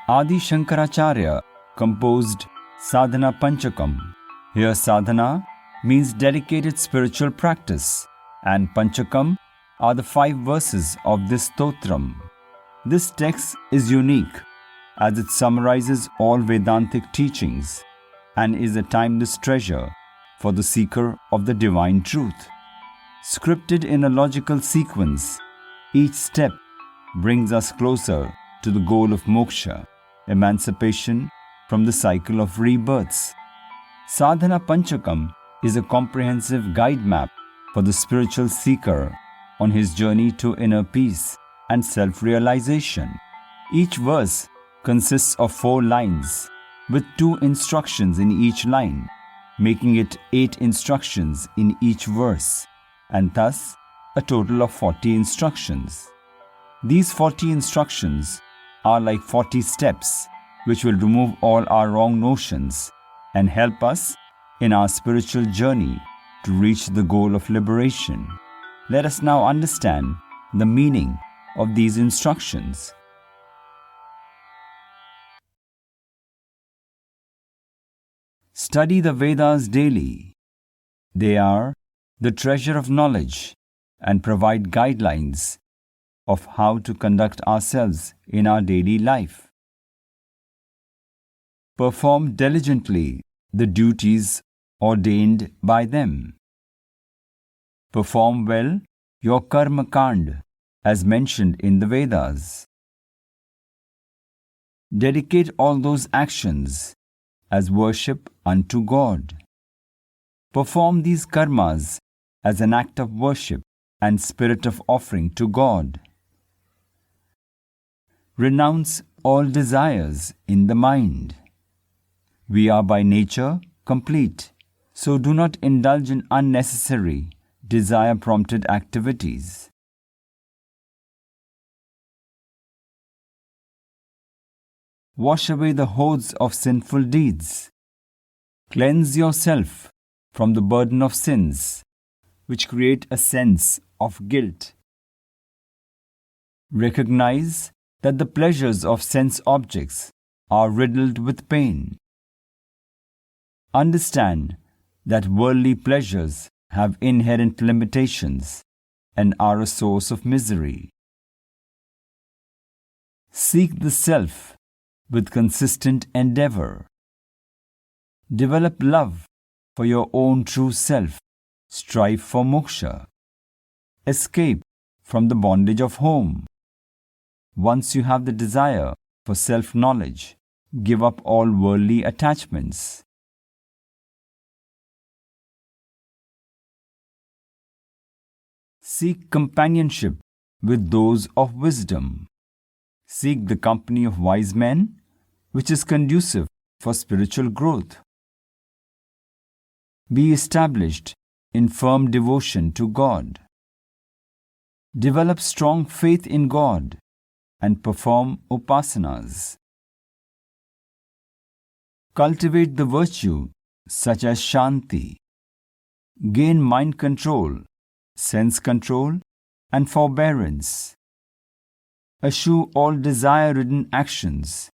Adi Shankaracharya composed Sadhana Panchakam. Here sadhana means dedicated spiritual practice, and Panchakam are the 5 verses of this Stotram. This text is unique as it summarizes all Vedantic teachings and is a timeless treasure for the seeker of the divine truth. Scripted in a logical sequence, each step brings us closer to the goal of Moksha, emancipation from the cycle of rebirths. Sadhana Panchakam is a comprehensive guide map for the spiritual seeker on his journey to inner peace and self-realization. Each verse consists of 4 lines with 2 instructions in each line, making it 8 instructions in each verse, and thus a total of 40 instructions. These 40 instructions are like 40 steps which will remove all our wrong notions and help us in our spiritual journey to reach the goal of liberation. Let us now understand the meaning of these instructions. Study the Vedas daily. They are the treasure of knowledge and provide guidelines of how to conduct ourselves in our daily life. Perform diligently the duties ordained by them. Perform well your karma kand as mentioned in the Vedas. Dedicate all those actions as worship unto God. Perform these karmas as an act of worship and spirit of offering to God. Renounce all desires in the mind. We are by nature complete, so do not indulge in unnecessary, desire-prompted activities. Wash away the hordes of sinful deeds. Cleanse yourself from the burden of sins, which create a sense of guilt. Recognize that the pleasures of sense objects are riddled with pain. Understand that worldly pleasures have inherent limitations and are a source of misery. Seek the self with consistent endeavor. Develop love for your own true self. Strive for moksha. Escape from the bondage of home. Once you have the desire for self-knowledge, give up all worldly attachments. Seek companionship with those of wisdom. Seek the company of wise men, which is conducive for spiritual growth. Be established in firm devotion to God. Develop strong faith in God and perform upasanas. Cultivate the virtue such as shanti. Gain mind control, sense control, and forbearance. Eschew all desire-ridden actions.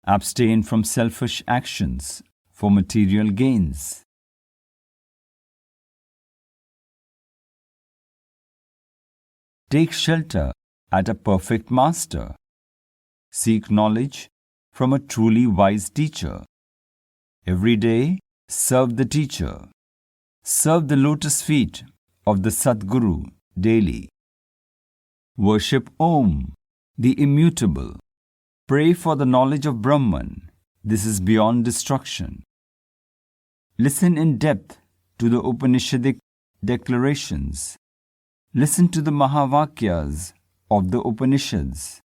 Abstain from selfish actions for material gains. Take shelter at a perfect master. Seek knowledge from a truly wise teacher. Every day, serve the teacher. Serve the lotus feet of the Sadguru daily. Worship Om, the immutable. Pray for the knowledge of Brahman. This is beyond destruction. Listen in depth to the Upanishadic declarations. Listen to the Mahavakyas of the Upanishads.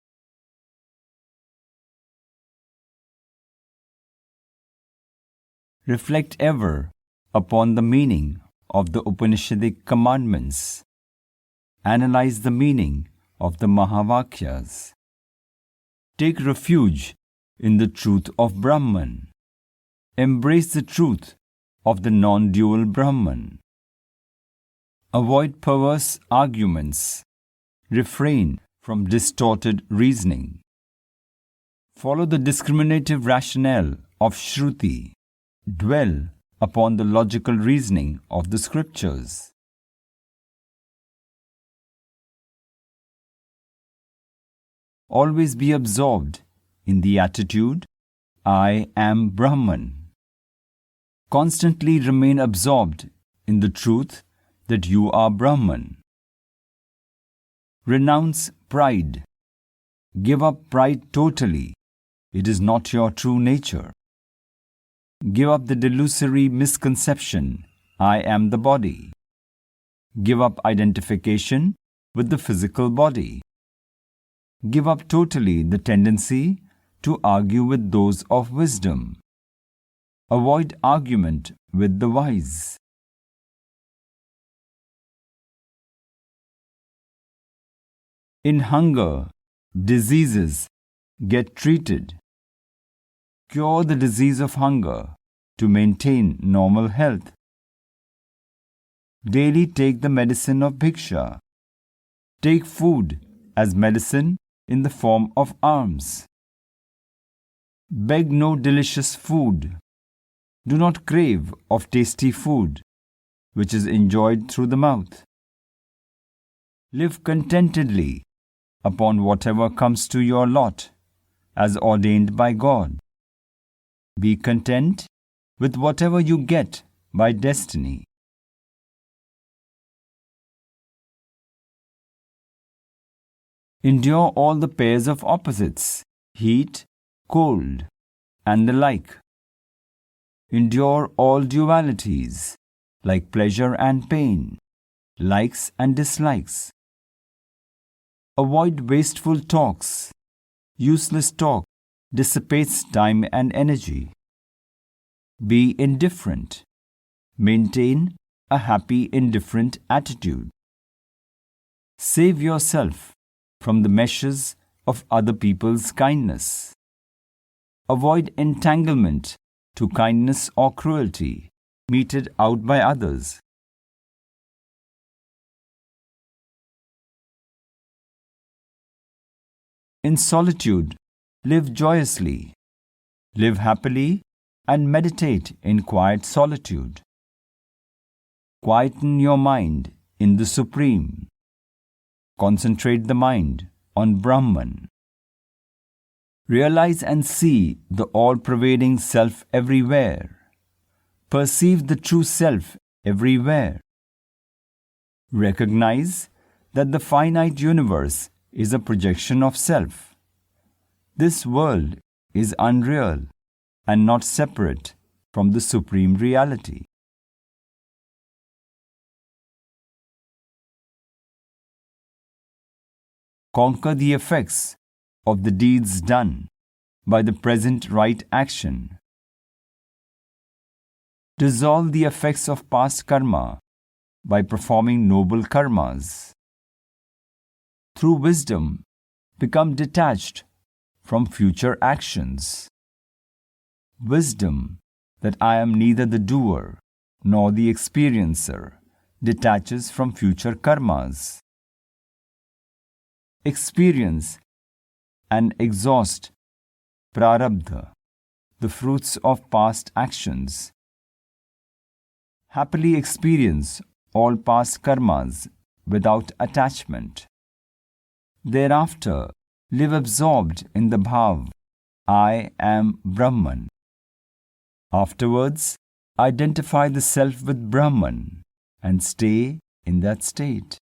Reflect ever upon the meaning of the Upanishadic commandments. Analyze the meaning of the Mahavakyas. Take refuge in the truth of Brahman. Embrace the truth of the non-dual Brahman. Avoid perverse arguments. Refrain from distorted reasoning. Follow the discriminative rationale of Shruti. Dwell upon the logical reasoning of the scriptures. Always be absorbed in the attitude, I am Brahman. Constantly remain absorbed in the truth that you are Brahman. Renounce pride. Give up pride totally. It is not your true nature. Give up the delusory misconception, I am the body. Give up identification with the physical body. Give up totally the tendency to argue with those of wisdom. Avoid argument with the wise. In hunger, diseases get treated. Cure the disease of hunger to maintain normal health. Daily take the medicine of bhiksha. Take food as medicine in the form of alms. Beg no delicious food. Do not crave of tasty food, which is enjoyed through the mouth. Live contentedly upon whatever comes to your lot, as ordained by God. Be content with whatever you get by destiny. Endure all the pairs of opposites, heat, cold, and the like. Endure all dualities, like pleasure and pain, likes and dislikes. Avoid wasteful talks. Useless talk dissipates time and energy. Be indifferent. Maintain a happy indifferent attitude. Save yourself from the meshes of other people's kindness. Avoid entanglement to kindness or cruelty meted out by others. In solitude, live joyously. Live happily and meditate in quiet solitude. Quieten your mind in the Supreme. Concentrate the mind on Brahman. Realize and see the all-pervading self everywhere. Perceive the true self everywhere. Recognize that the finite universe is a projection of self. This world is unreal and not separate from the Supreme Reality. Conquer the effects of the deeds done by the present right action. Dissolve the effects of past karma by performing noble karmas. Through wisdom, become detached from future actions. Wisdom, that I am neither the doer nor the experiencer, detaches from future karmas. Experience and exhaust prarabdha, the fruits of past actions. Happily experience all past karmas without attachment. Thereafter, live absorbed in the bhav, I am Brahman. Afterwards, identify the self with Brahman and stay in that state.